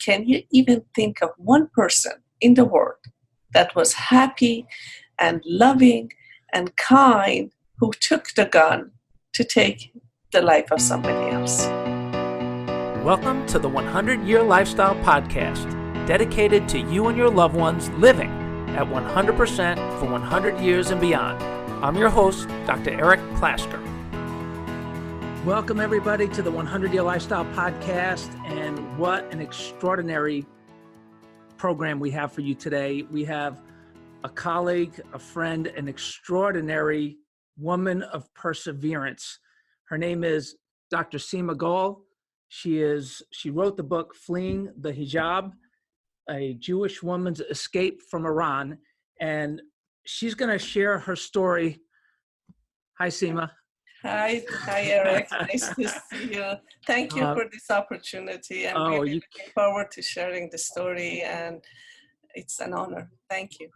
can you even think of one person in the world that was happy and loving and kind who took the gun to take the life of somebody else? Welcome to the 100-Year Lifestyle Podcast, dedicated to you and your loved ones living at 100% for 100 years and beyond. I'm your host, Dr. Eric Plasker. Welcome, everybody, to the 100-Year Lifestyle Podcast, and what an extraordinary program we have for you today. We have a colleague, a friend, an extraordinary woman of perseverance. Her name is Dr. Sima Goel. She wrote the book, Fleeing the Hijab, a Jewish woman's escape from Iran, and she's going to share her story. Hi, Sima. Hi, Eric. Nice to see you. Thank you for this opportunity. I'm really looking forward to sharing the story, and it's an honor. Thank you.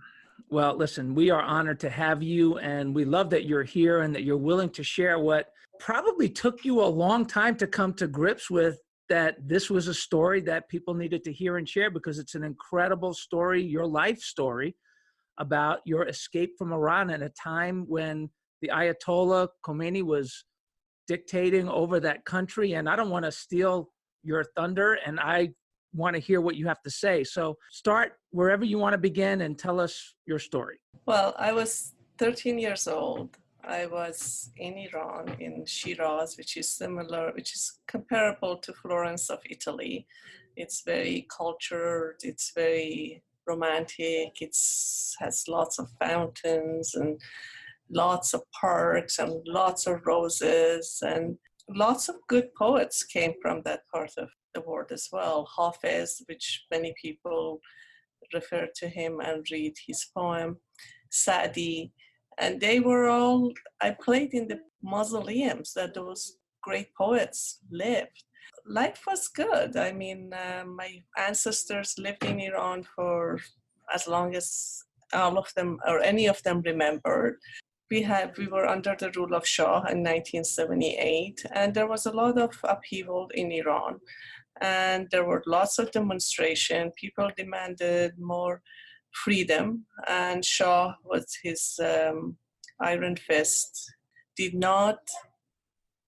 Well, listen, we are honored to have you, and we love that you're here and that you're willing to share what probably took you a long time to come to grips with, that this was a story that people needed to hear and share, because it's an incredible story, your life story, about your escape from Iran at a time when the Ayatollah Khomeini was dictating over that country. And I don't want to steal your thunder, and I want to hear what you have to say. So start wherever you want to begin and tell us your story. Well, I was 13 years old. I was in Iran, in Shiraz, which is comparable to Florence of Italy. It's very cultured, it's very romantic, has lots of fountains and lots of parks and lots of roses, and lots of good poets came from that part of the world as well. Hafiz, which many people refer to him and read his poem, Sa'di, and they were all, I played in the mausoleums that those great poets lived. Life was good. I mean, my ancestors lived in Iran for as long as all of them or any of them remembered. We were under the rule of Shah in 1978, and there was a lot of upheaval in Iran, and there were lots of demonstration. People demanded more freedom, and Shah, with his iron fist, did not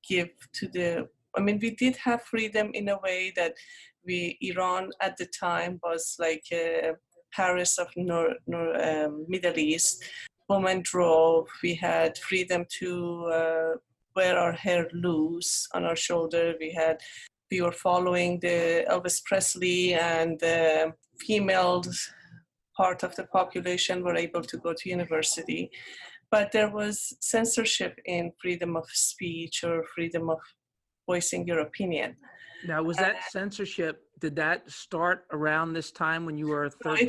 give to we did have freedom in a way that Iran at the time was like Paris of Middle East. Women drove. We had freedom to wear our hair loose on our shoulder. We were following the Elvis Presley, and the females part of the population were able to go to university. But there was censorship in freedom of speech or freedom of voicing your opinion. Now, was that censorship, did that start around this time when you were 13?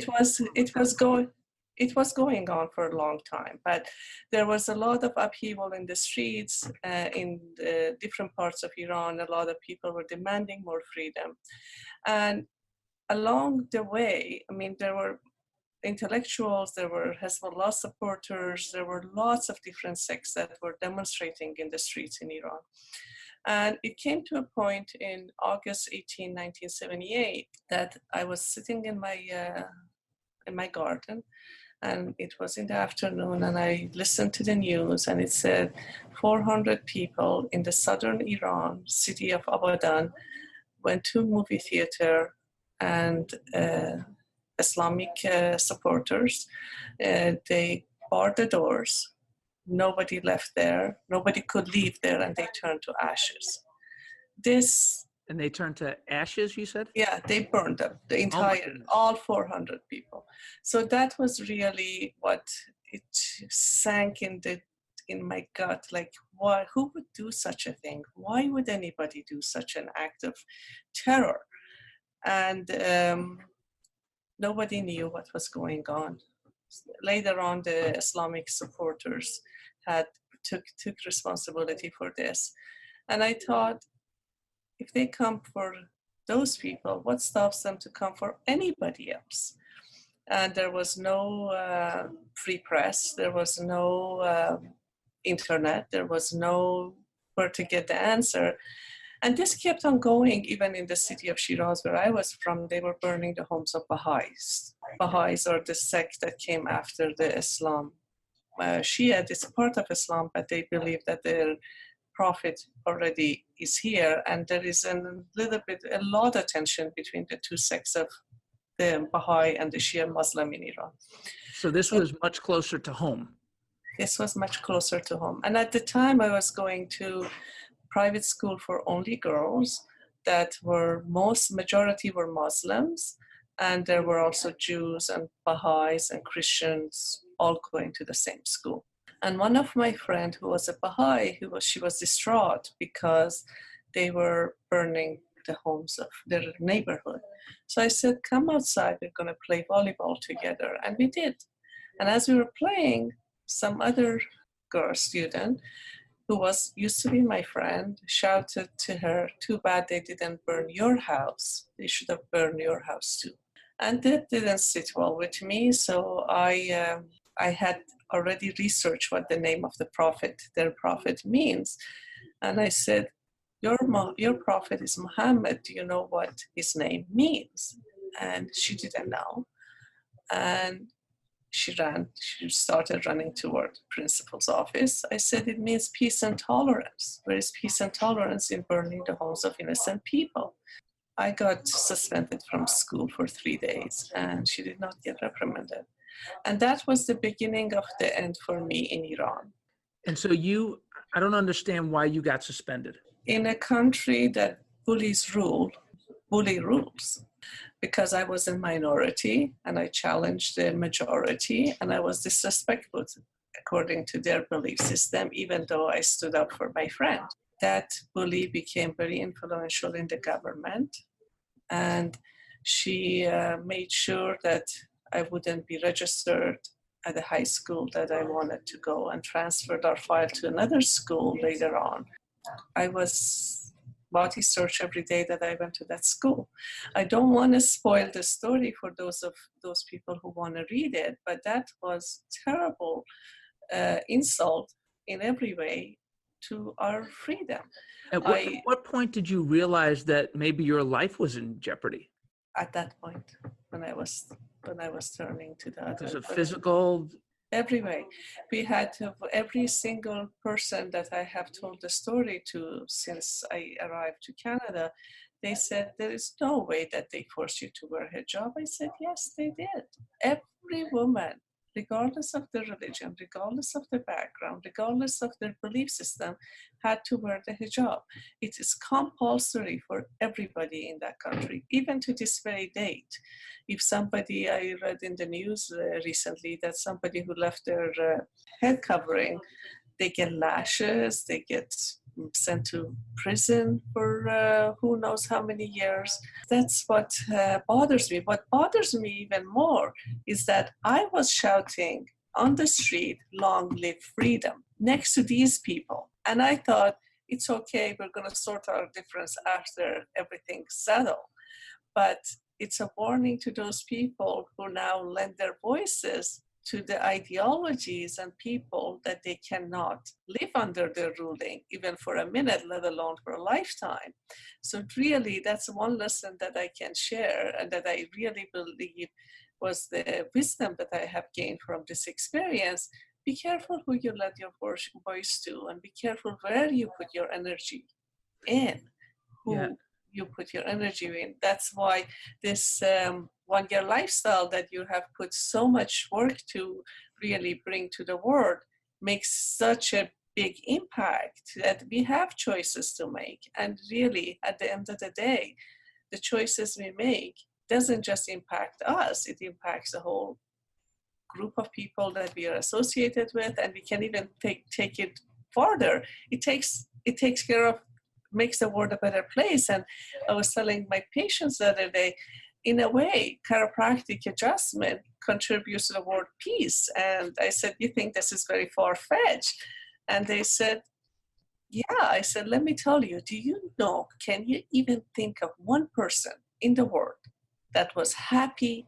It was going on for a long time, but there was a lot of upheaval in the streets in the different parts of Iran. A lot of people were demanding more freedom. And along the way, there were intellectuals, there were Hezbollah supporters, there were lots of different sects that were demonstrating in the streets in Iran. And it came to a point in August 18, 1978, that I was sitting in my garden, and it was in the afternoon, and I listened to the news, and it said 400 people in the southern Iran city of Abadan went to a movie theater, and Islamic supporters, they barred the doors. Nobody left there. Nobody could leave there, and they turned to ashes. And they turned to ashes, you said? Yeah, they burned up the entire, all 400 people. So that was really what it sank in my gut. Like, who would do such a thing? Why would anybody do such an act of terror? And nobody knew what was going on. Later on, the Islamic supporters took responsibility for this. And I thought, if they come for those people, what stops them to come for anybody else? And there was no free press, there was no internet, there was nowhere to get the answer. And this kept on going even in the city of Shiraz, where I was from. They were burning the homes of Baha'is. Baha'is are the sect that came after the Islam. Shia is a part of Islam, but they believe that their prophet already is here, and there is a lot of tension between the two sects of the Baha'i and the Shia Muslim in Iran. So this was much closer to home. This was much closer to home. And at the time I was going to private school for only girls that were majority were Muslims, and there were also Jews and Baha'is and Christians all going to the same school. And one of my friends who was a Baha'i, she was distraught because they were burning the homes of their neighborhood. So I said, come outside, we're going to play volleyball together. And we did. And as we were playing, some other girl student who used to be my friend shouted to her, too bad they didn't burn your house. They should have burned your house too. And that didn't sit well with me. So I had already researched what the name of their prophet means. And I said, your prophet is Muhammad. Do you know what his name means? And she didn't know. And she started running toward the principal's office. I said, it means peace and tolerance. Where is peace and tolerance in burning the homes of innocent people? I got suspended from school for 3 days, and she did not get reprimanded. And that was the beginning of the end for me in Iran. And so I don't understand why you got suspended. In a country that bullies rule, bully rules. Because I was a minority and I challenged the majority, and I was disrespectful according to their belief system, even though I stood up for my friend. That bully became very influential in the government, and she made sure that I wouldn't be registered at the high school that I wanted to go, and transferred our file to another school later on. I was body search every day that I went to that school. I don't want to spoil the story for those people who want to read it, but that was terrible insult in every way to our freedom. At what point did you realize that maybe your life was in jeopardy? At that point, when I was turning to the other. Because of physical. Every way. We had every single person that I have told the story to since I arrived to Canada, they said, there is no way that they forced you to wear hijab. I said, yes, they did. Every woman, regardless of their religion, regardless of their background, regardless of their belief system, had to wear the hijab. It is compulsory for everybody in that country, even to this very date. If somebody, I read in the news recently that somebody who left their head covering, they get lashes, they get sent to prison for who knows how many years. That's what bothers me. What bothers me even more is that I was shouting on the street, long live freedom, next to these people. And I thought, it's okay, we're going to sort our difference after everything's settled. But it's a warning to those people who now lend their voices to the ideologies and people that they cannot live under their ruling, even for a minute, let alone for a lifetime. So really, that's one lesson that I can share, and that I really believe was the wisdom that I have gained from this experience. Be careful who you let your voice to, and be careful where you put your energy in, you put your energy in. That's why this one-year lifestyle that you have put so much work to really bring to the world makes such a big impact that we have choices to make. And really, at the end of the day, the choices we make doesn't just impact us, it impacts the whole group of people that we are associated with, and we can even take it further. It takes care of, makes the world a better place. And I was telling my patients the other day, in a way, chiropractic adjustment contributes to the word peace. And I said, you think this is very far-fetched? And they said, yeah. I said, let me tell you, do you know, can you even think of one person in the world that was happy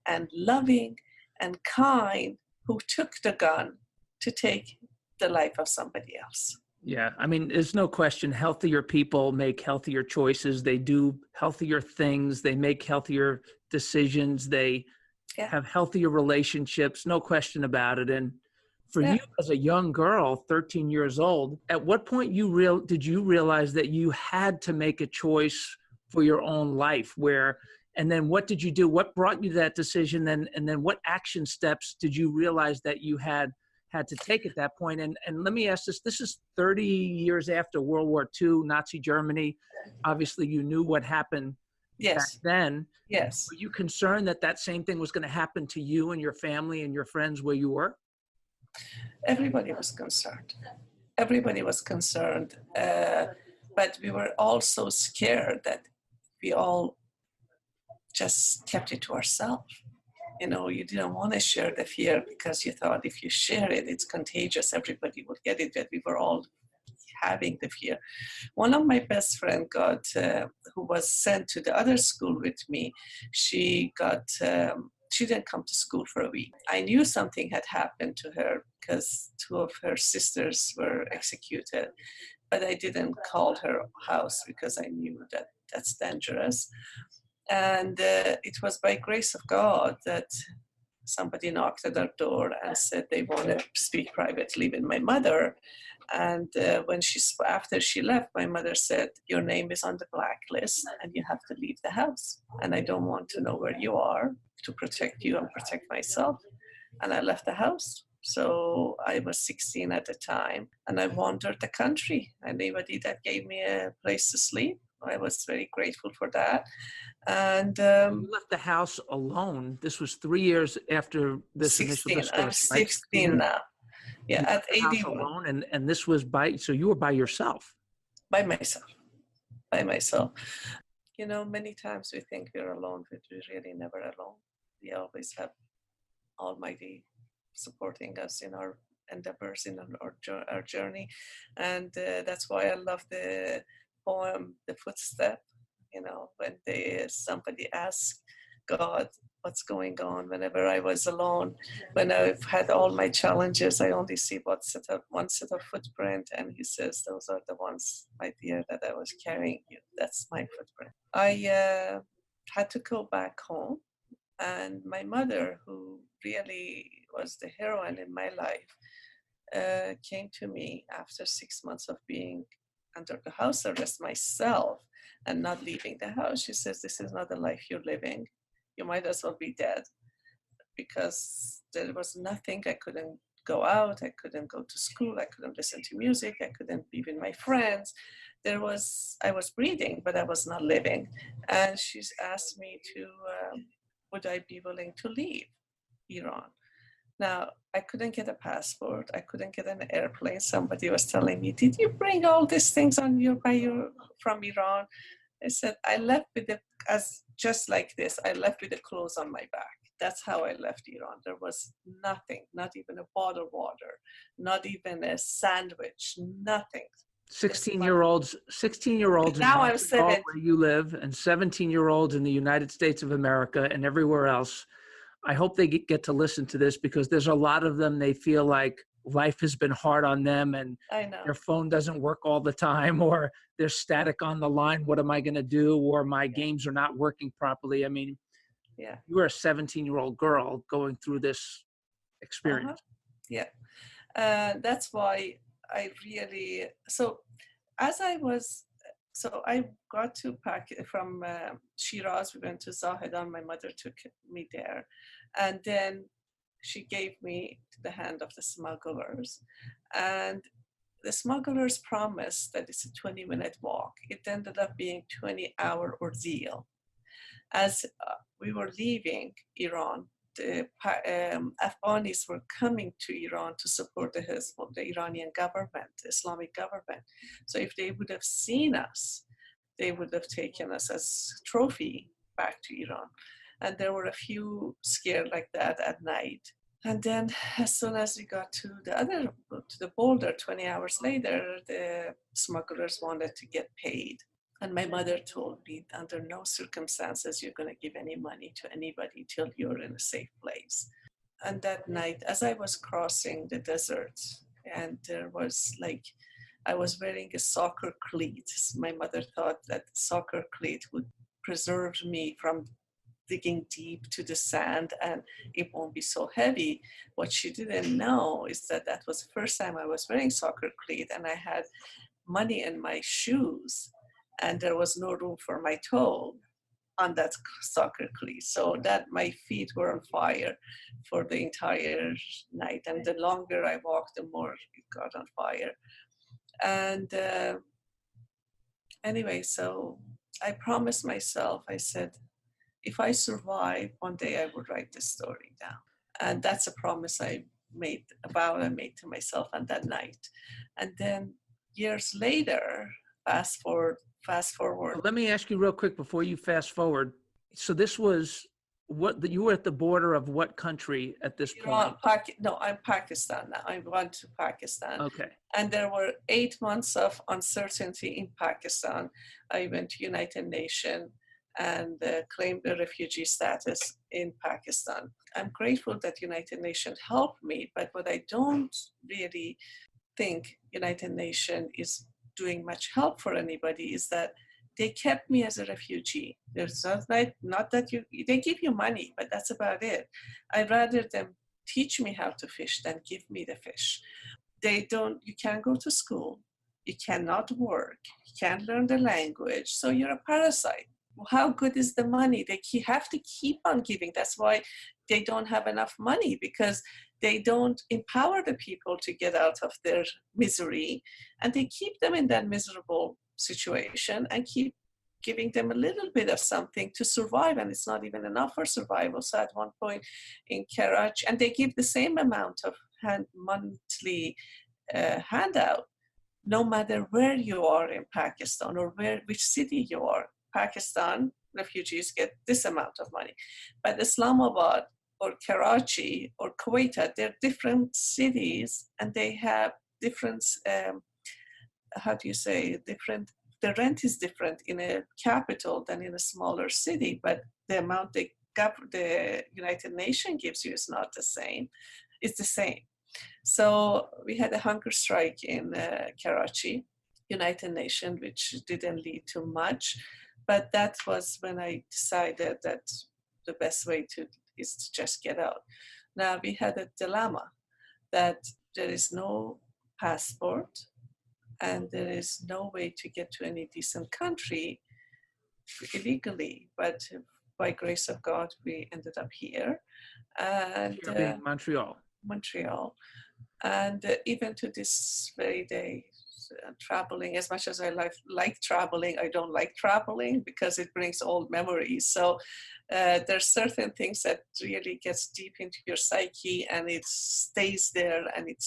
and loving and kind who took the gun to take the life of somebody else? Yeah. I mean, there's no question healthier people make healthier choices. They do healthier things. They make healthier decisions. They Yeah, have healthier relationships. No question about it. And for yeah. you as a young girl, 13 years old, at what point did you realize that you had to make a choice for your own life? And then what did you do? What brought you to that decision? And then what action steps did you realize that you had to take at that point? And let me ask this is 30 years after World War II, Nazi Germany. Obviously, you knew what happened back Yes, then. yes. Were you concerned that that same thing was going to happen to you and your family and your friends where you were? Everybody was concerned. Everybody was concerned. But we were all so scared that we all just kept it to ourselves. You know, you didn't want to share the fear because you thought if you share it, it's contagious. Everybody would get it, but we were all having the fear. One of my best friend who was sent to the other school with me, she didn't come to school for a week. I knew something had happened to her because two of her sisters were executed, but I didn't call her house because I knew that that's dangerous. And it was by grace of God that somebody knocked at our door and said they want to speak privately with my mother. And after she left, my mother said, "Your name is on the blacklist and you have to leave the house. And I don't want to know where you are to protect you and protect myself." And I left the house. So I was 16 at the time and I wandered the country. Anybody that gave me a place to sleep, I was very grateful for that. And You left the house alone. This was 3 years after this initial 16, I'm discussion, right? 16 now. Yeah, You at left the house 81, alone, and this was so you were by yourself. by myself, by myself. You know, many times we think we're alone, but we're really never alone. We always have Almighty supporting us in our endeavors, in our journey. And that's why I love the poem, The Footstep. You know, when somebody asks God, what's going on? Whenever I was alone, when I've had all my challenges, I only see one set of footprint, and he says, those are the ones, my dear, that I was carrying you. That's my footprint. I had to go back home, and my mother, who really was the heroine in my life, came to me after 6 months of being under the house arrest myself and not leaving the house. She says, this is not the life you're living. You might as well be dead, because there was nothing. I couldn't go out. I couldn't go to school. I couldn't listen to music. I couldn't be with my friends. I was breathing, but I was not living. And she's asked me would I be willing to leave Iran? Now, I couldn't get a passport. I couldn't get an airplane. Somebody was telling me, did you bring all these things from Iran? I said, I left just like this. I left with the clothes on my back. That's how I left Iran. There was nothing, not even a bottle of water, not even a sandwich, nothing. 16-year-olds in Now I'm Montreal, 70. where you live, and 17-year-olds in the United States of America and everywhere else. I hope they get to listen to this, because there's a lot of them, they feel like life has been hard on them and I know. their phone doesn't work all the time, or they're static on the line. What am I going to do? Or my games are not working properly. I mean, Yeah. you were a 17-year-old girl going through this experience. Yeah. That's why I got to pack from Shiraz. We went to Zahedan. My mother took me there. And then she gave me to the hand of the smugglers. And the smugglers promised that it's a 20-minute walk. It ended up being 20-hour ordeal. As we were leaving Iran, the Afghanis were coming to Iran to support the Iranian government, the Islamic government. So if they would have seen us, they would have taken us as trophy back to Iran. And there were a few scared like that at night. And then as soon as we got to the border, 20 hours later, the smugglers wanted to get paid. And my mother told me, under no circumstances you're going to give any money to anybody till you're in a safe place. And that night, as I was crossing the desert, and there was like I was wearing a soccer cleat. My mother thought that soccer cleat would preserve me from digging deep to the sand and it won't be so heavy. What she didn't know is that that was the first time I was wearing soccer cleat and I had money in my shoes and there was no room for my toe on that soccer cleat. So that my feet were on fire for the entire night. And the longer I walked, the more it got on fire. And anyway, so I promised myself, I said, if I survive, one day I would write this story down. And that's a promise I made, a vow I made to myself on that night. And then years later, fast forward. Let me ask you real quick before you fast forward. So this was you were at the border of what country at this point? No, I'm Pakistan now. I went to Pakistan. Okay. And there were 8 months of uncertainty in Pakistan. I went to United Nations and claimed a refugee status in Pakistan. I'm grateful that United Nations helped me, but what I don't really think United Nations is doing much help for anybody is that they kept me as a refugee. There's not that they give you money, but that's about it. I'd rather them teach me how to fish than give me the fish. You can't go to school, you cannot work, you can't learn the language, so you're a parasite. How good is the money? They have to keep on giving. That's why they don't have enough money, because they don't empower the people to get out of their misery, and they keep them in that miserable situation and keep giving them a little bit of something to survive, and it's not even enough for survival. So at one point in Karachi, and they give the same amount of monthly handout, no matter where you are in Pakistan or which city you are. Pakistan refugees get this amount of money, but Islamabad or Karachi or Kuwait, they're different cities and they have different, the rent is different in a capital than in a smaller city, but the amount the United Nations gives you is not the same. It's the same. So we had a hunger strike in Karachi, United Nations, which didn't lead to much. But that was when I decided that the best way is to just get out. Now we had a dilemma that there is no passport and there is no way to get to any decent country illegally. But by grace of God, we ended up here. And in Montreal. And even to this very day, traveling, as much as I like traveling, I don't like traveling because it brings old memories. So there's certain things that really gets deep into your psyche and it stays there, and it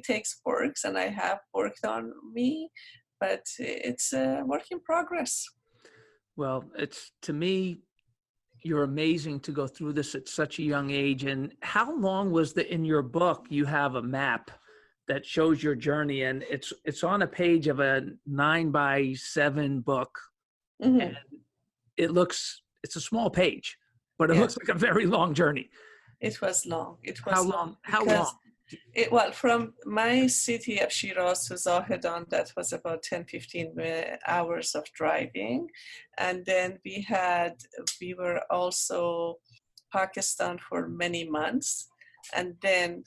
takes work, and I have worked on me, but it's a work in progress. Well, to me, you're amazing to go through this at such a young age. And how long was in your book, you have a map that shows your journey, and it's on a page of a 9x7 book. Mm-hmm. And it's a small page, but it looks like a very long journey. It was long. How long? How long? Well, from my city of Shiraz to Zahedan, that was about 10-15 hours of driving. And then we were also Pakistan for many months. And then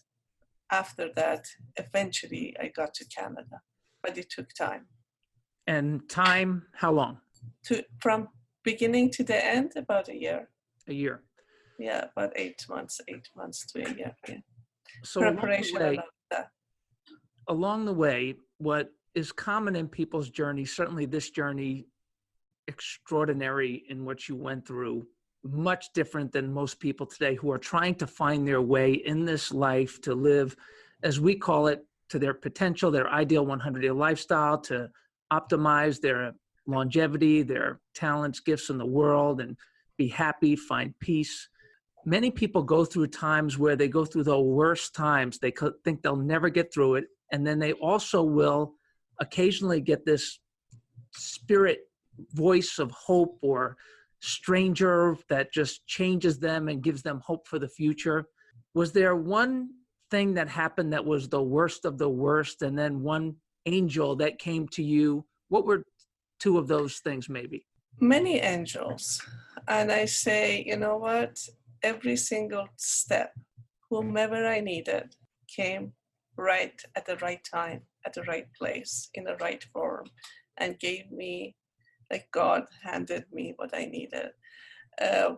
after that, eventually I got to Canada, but it took time. And time, how long? From beginning to the end, about a year. A year. Yeah, about 8 months to a year. Yeah. So preparation along the way, what is common in people's journey, certainly this journey, extraordinary in what you went through, much different than most people today who are trying to find their way in this life to live, as we call it, to their potential, their ideal 100-year lifestyle, to optimize their longevity, their talents, gifts in the world, and be happy, find peace. Many people go through times where they go through the worst times. They think they'll never get through it. And then they also will occasionally get this spirit voice of hope or stranger that just changes them and gives them hope for the future. Was there one thing that happened that was the worst of the worst, and then one angel that came to you? What were two of those things maybe? Many angels. And I say, you know what? Every single step, whomever I needed, came right at the right time, at the right place, in the right form, and gave me, like God handed me what I needed.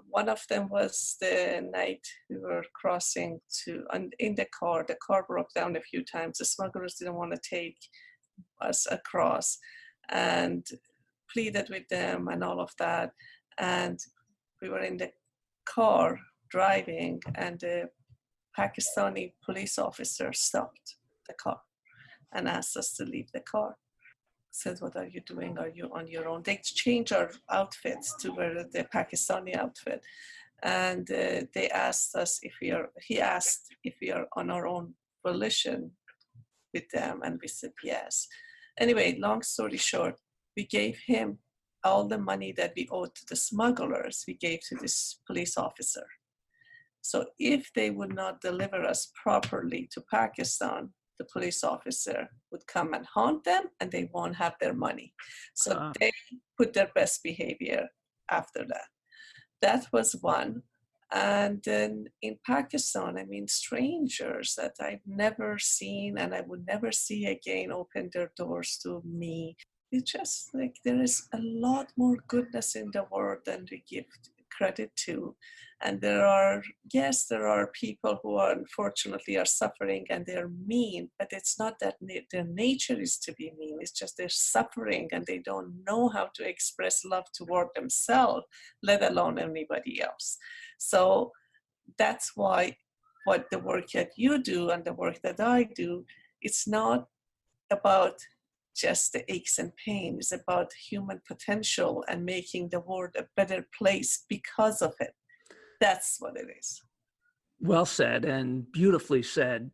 One of them was the night we were crossing in the car. The car broke down a few times. The smugglers didn't want to take us across, and pleaded with them and all of that. And we were in the car driving, and the Pakistani police officer stopped the car and asked us to leave the car. Said, what are you doing? Are you on your own? They changed our outfits to wear the Pakistani outfit. And they asked us he asked if we are on our own volition with them. And we said, yes. Anyway, long story short, we gave him all the money that we owed to the smugglers, we gave to this police officer. So if they would not deliver us properly to Pakistan, the police officer would come and haunt them, and they won't have their money. So they put their best behavior after that. That was one. And then in Pakistan, I mean, strangers that I've never seen and I would never see again open their doors to me. It's just like there is a lot more goodness in the world than we give credit to. And there are people who are unfortunately are suffering and they're mean, but it's not that their nature is to be mean. It's just they're suffering and they don't know how to express love toward themselves, let alone anybody else. So that's why what the work that you do and the work that I do, it's not about just the aches and pain. It's about human potential and making the world a better place because of it. That's what it is. Well said and beautifully said.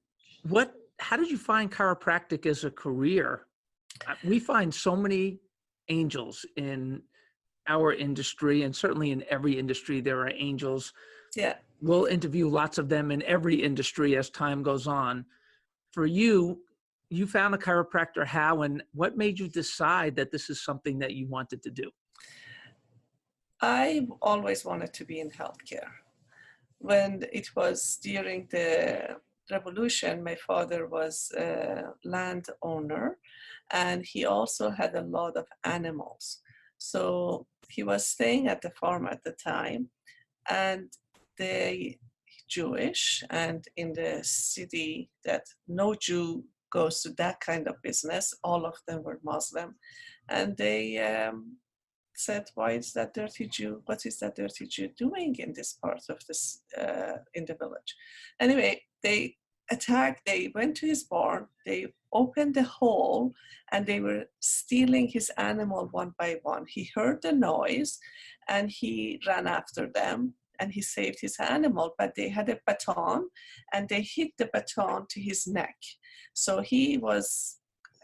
How did you find chiropractic as a career? We find so many angels in our industry, and certainly in every industry there are angels. Yeah. We'll interview lots of them in every industry as time goes on. For you, you found a chiropractor how, and what made you decide that this is something that you wanted to do? I always wanted to be in healthcare. When it was during the revolution, my father was a landowner and he also had a lot of animals. So he was staying at the farm at the time, and they Jewish, and in the city that no Jew goes to that kind of business, all of them were Muslim. And they said, why is that dirty Jew? What is that dirty Jew doing in this part of this, in the village? Anyway, they went to his barn, they opened the hole, and they were stealing his animal one by one. He heard the noise, and he ran after them, and he saved his animal, but they had a baton, and they hit the baton to his neck. So he was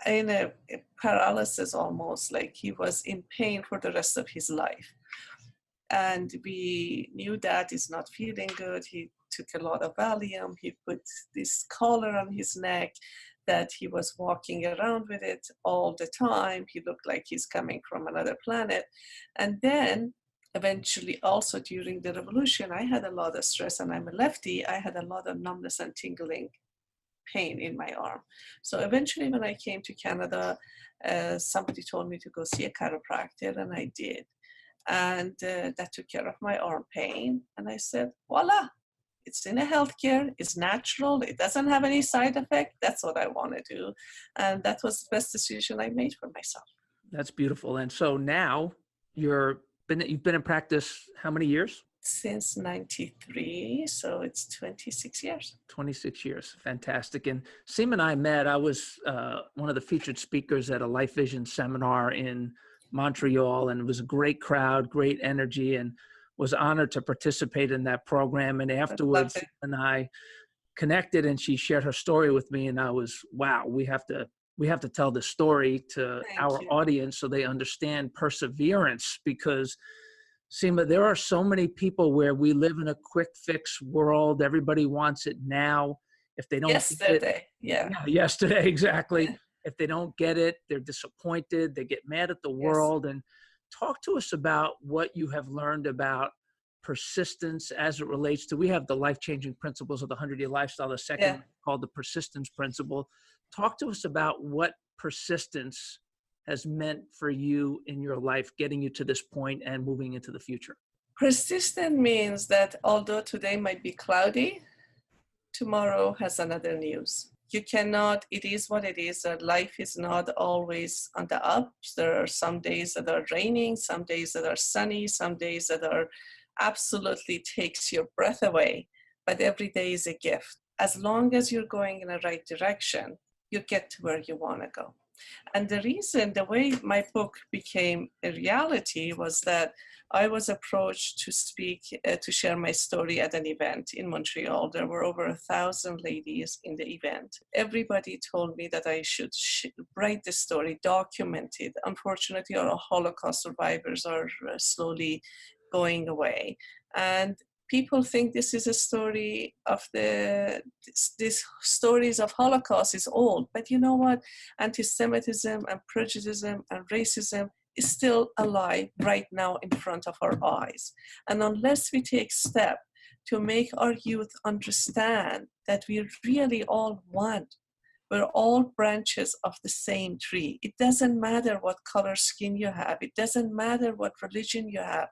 in a paralysis almost, like he was in pain for the rest of his life. And we knew that he's not feeling good. He took a lot of Valium. He put this collar on his neck that he was walking around with it all the time. He looked like he's coming from another planet. And then eventually also during the revolution, I had a lot of stress, and I'm a lefty. I had a lot of numbness and tingling pain in my arm. So eventually when I came to Canada, somebody told me to go see a chiropractor, and I did. And that took care of my arm pain. And I said, voila, it's in a healthcare, it's natural, it doesn't have any side effect. That's what I want to do. And that was the best decision I made for myself. That's beautiful. And so now you've been in practice how many years? Since 93, so it's 26 years. 26 years. Fantastic. And Sima and I met. I was one of the featured speakers at a Life Vision seminar in Montreal, and it was a great crowd, great energy, and was honored to participate in that program. And afterwards, Sima and I connected, and she shared her story with me, and I was, wow, we have to tell this story to our audience so they understand perseverance, because Sima, there are so many people where we live in a quick fix world. Everybody wants it now. If they don't yesterday, yesterday, exactly. if they don't get it, they're disappointed, they get mad at the world. And talk to us about what you have learned about persistence as it relates to, we have the life-changing principles of the 100-year lifestyle, the second called the persistence principle. Talk to us about what persistence has meant for you in your life, getting you to this point and moving into the future. Persistent means that although today might be cloudy, tomorrow has another news. You cannot, it is what it is. Life is not always on the ups. There are some days that are raining, some days that are sunny, some days that are absolutely takes your breath away. But every day is a gift. As long as you're going in the right direction, you get to where you want to go. And the reason, the way my book became a reality was that I was approached to speak, to share my story at an event in Montreal. There were over 1,000 ladies in the event. Everybody told me that I should write the story, document it. Unfortunately, our Holocaust survivors are slowly going away. And people think this is a story of these stories of Holocaust is old, but you know what? Anti-Semitism and prejudice and racism is still alive right now in front of our eyes. And unless we take steps to make our youth understand that we really all one, we're all branches of the same tree. It doesn't matter what color skin you have. It doesn't matter what religion you have.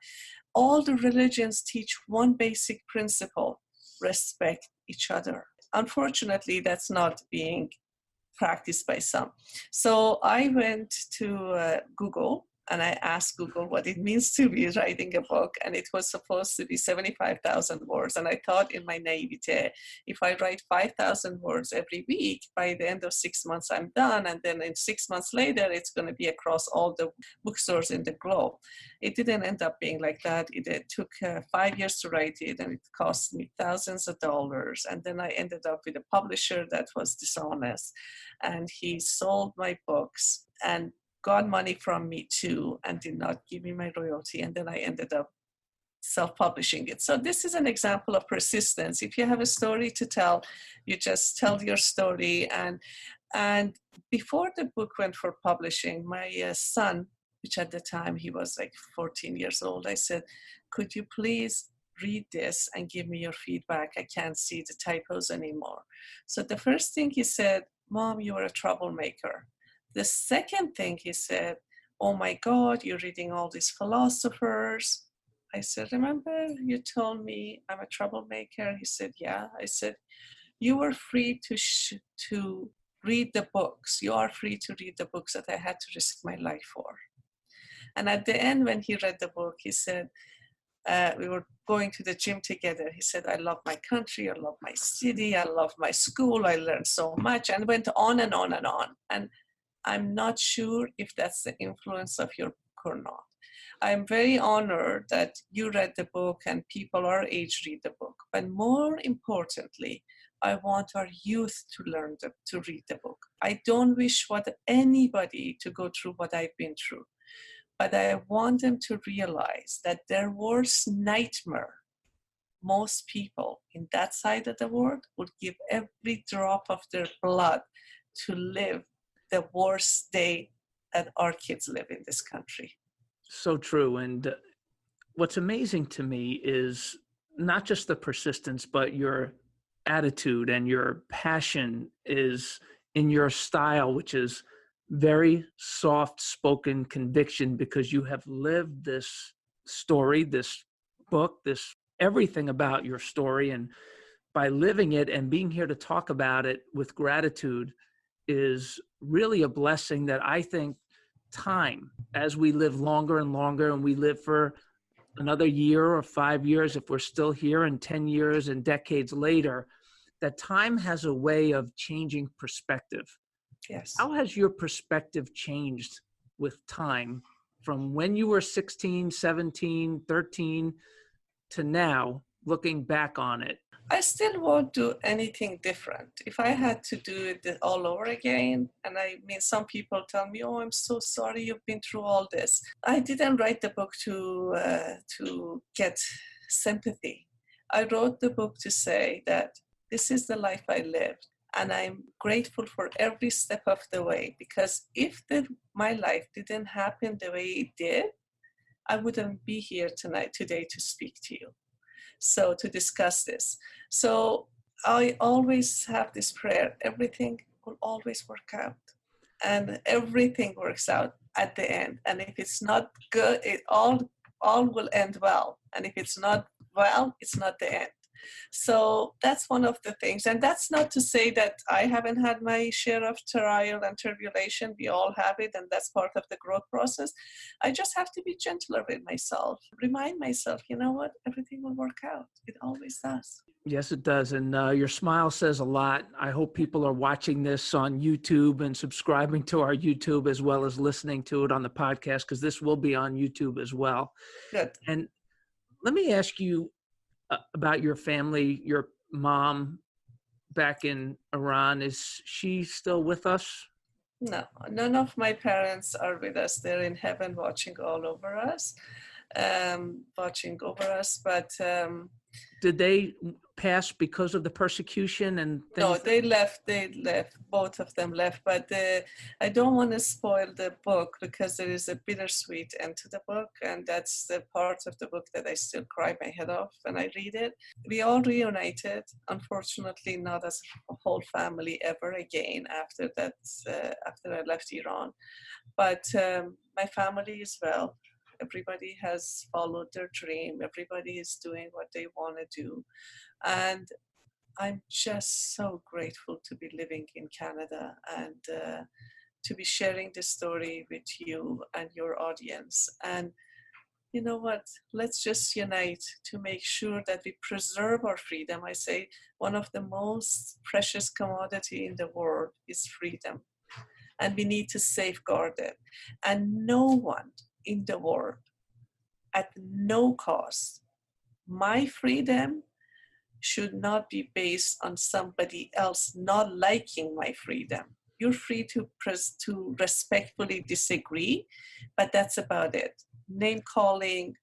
All the religions teach one basic principle: respect each other. Unfortunately, that's not being practiced by some. So I went to Google and I asked Google what it means to be writing a book, and it was supposed to be 75,000 words. And I thought in my naivete, if I write 5,000 words every week, by the end of 6 months, I'm done. And then in 6 months later, it's going to be across all the bookstores in the globe. It didn't end up being like that. It took 5 years to write it, and it cost me thousands of dollars. And then I ended up with a publisher that was dishonest, and he sold my books and got money from me too, and did not give me my royalty. And then I ended up self-publishing it. So this is an example of persistence. If you have a story to tell, you just tell your story. And before the book went for publishing, my son, which at the time he was like 14 years old, I said, could you please read this and give me your feedback? I can't see the typos anymore. So the first thing he said, Mom, you are a troublemaker. The second thing he said, oh my God, you're reading all these philosophers. I said, remember you told me I'm a troublemaker? He said, yeah. I said, you were free to read the books. You are free to read the books that I had to risk my life for. And at the end, when he read the book, he said, we were going to the gym together. He said, I love my country, I love my city, I love my school, I learned so much, and went on and on and on. And I'm not sure if that's the influence of your book or not. I'm very honored that you read the book and people our age read the book. But more importantly, I want our youth to learn to read the book. I don't wish anybody to go through what I've been through. But I want them to realize that their worst nightmare, most people in that side of the world would give every drop of their blood to live the worst day that our kids live in this country. So true. And what's amazing to me is not just the persistence, but your attitude and your passion is in your style, which is very soft-spoken conviction, because you have lived this story, this book, this everything about your story. And by living it and being here to talk about it with gratitude is really a blessing that I think time, as we live longer and longer, and we live for another year or 5 years, if we're still here, and 10 years and decades later, that time has a way of changing perspective. Yes. How has your perspective changed with time from when you were 16, 17, 13 to now, looking back on it? I still won't do anything different. If I had to do it all over again, and I mean, some people tell me, oh, I'm so sorry you've been through all this. I didn't write the book to get sympathy. I wrote the book to say that this is the life I lived. And I'm grateful for every step of the way, because if my life didn't happen the way it did, I wouldn't be here today to speak to you. So to discuss this. So I always have this prayer, everything will always work out. And everything works out at the end. And if it's not good, it all will end well. And if it's not well, it's not the end. So that's one of the things. And that's not to say that I haven't had my share of trial and tribulation. We all have it, and that's part of the growth process. I just have to be gentler with myself, remind myself, you know what, everything will work out. It always does. Yes, it does. And your smile says a lot. I hope people are watching this on YouTube and subscribing to our YouTube, as well as listening to it on the podcast, because this will be on YouTube as well. Good. And let me ask you about your family. Your mom back in Iran, is she still with us? No, none of my parents are with us. They're in heaven watching all over us, watching over us. But did they pass because of the persecution and things? No, they left. Both of them left. But I don't want to spoil the book, because there is a bittersweet end to the book, and that's the part of the book that I still cry my head off when I read it. We all reunited, unfortunately not as a whole family ever again after that, after I left Iran. But my family is well. Everybody has followed their dream. Everybody is doing what they want to do. And I'm just so grateful to be living in Canada and to be sharing this story with you and your audience. And you know what? Let's just unite to make sure that we preserve our freedom. I say one of the most precious commodity in the world is freedom. And we need to safeguard it. And no one in the world, at no cost, my freedom should not be based on somebody else not liking my freedom. You're free to respectfully disagree, but that's about it. Name calling,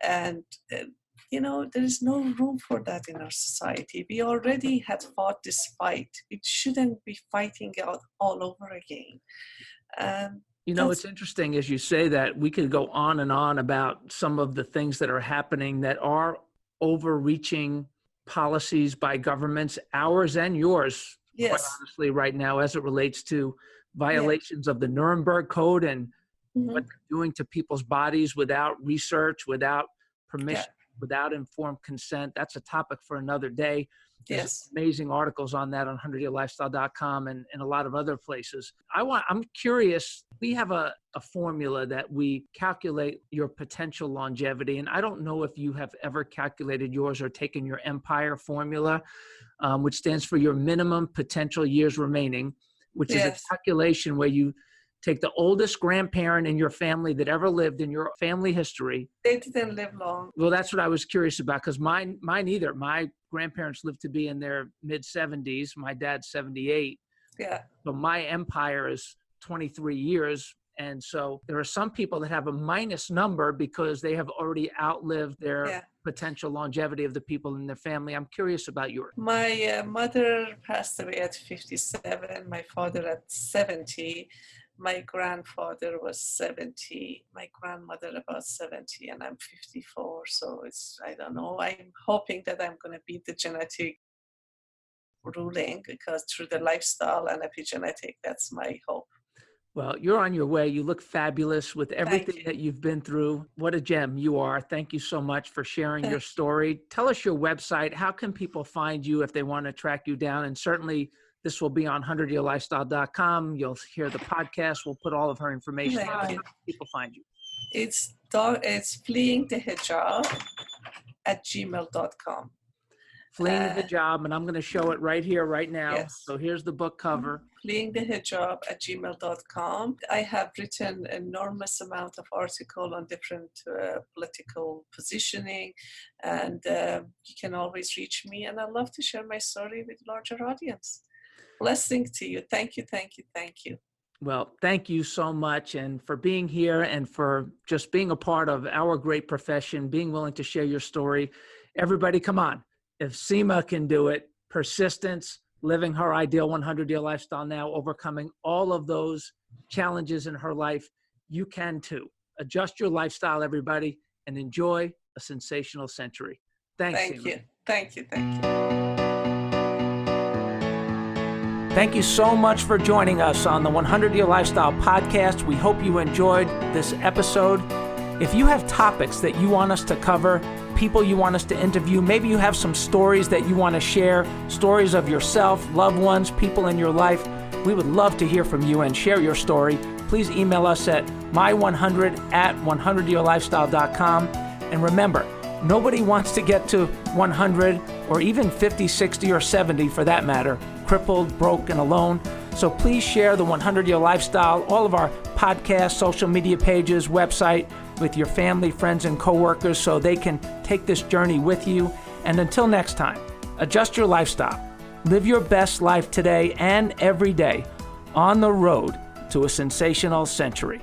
and there is no room for that in our society. We already had fought this fight. It shouldn't be fighting out all over again. It's interesting as you say that. We could go on and on about some of the things that are happening that are overreaching policies by governments, ours and yours, yes, quite honestly, right now, as it relates to violations of the Nuremberg Code and what they're doing to people's bodies without research, without permission, without informed consent. That's a topic for another day. There's amazing articles on that on 100yearlifestyle.com and a lot of other places. I'm curious, we have a formula that we calculate your potential longevity. And I don't know if you have ever calculated yours or taken your Empire formula, which stands for your minimum potential years remaining, which is a calculation where you take the oldest grandparent in your family that ever lived in your family history. They didn't live long. Well, that's what I was curious about, because mine either. My grandparents lived to be in their mid-70s. My dad's 78. Yeah. So my empire is 23 years. And so there are some people that have a minus number because they have already outlived their potential longevity of the people in their family. I'm curious about yours. My mother passed away at 57, my father at 70. My grandfather was 70, my grandmother about 70, and I'm 54. So I don't know. I'm hoping that I'm going to beat the genetic ruling, because through the lifestyle and epigenetic, that's my hope. Well, you're on your way. You look fabulous with everything that you've been through. What a gem you are. Thank you so much for sharing your story. Tell us your website. How can people find you if they want to track you down? And certainly, this will be on 100yearlifestyle.com. You'll hear the podcast. We'll put all of her information. How can people find you? It's Fleeing the Hijab at gmail.com. Fleeing the Hijab, and I'm going to show it right here, right now. Yes. So here's the book cover. Fleeing the Hijab at gmail.com. I have written enormous amount of article on different political positioning, and you can always reach me, and I love to share my story with larger audience. Blessing to you. Thank you, thank you, thank you. Well, thank you so much, and for being here and for just being a part of our great profession, being willing to share your story. Everybody, come on. If Sima can do it, persistence, living her ideal 100-year lifestyle now, overcoming all of those challenges in her life. You can too. Adjust your lifestyle, everybody, and enjoy a sensational century. Thanks, Thank Sima. you. Thank you. Thank you. Thank you so much for joining us on the 100-Year Lifestyle Podcast. We hope you enjoyed this episode. If you have topics that you want us to cover, people you want us to interview, maybe you have some stories that you want to share, stories of yourself, loved ones, people in your life, we would love to hear from you and share your story. Please email us at my100@100yearlifestyle.com. And remember, nobody wants to get to 100 or even 50, 60, or 70 for that matter, crippled, broke, and alone. So please share the 100-Year Lifestyle, all of our podcasts, social media pages, website with your family, friends, and coworkers so they can take this journey with you. And until next time, adjust your lifestyle. Live your best life today and every day on the road to a sensational century.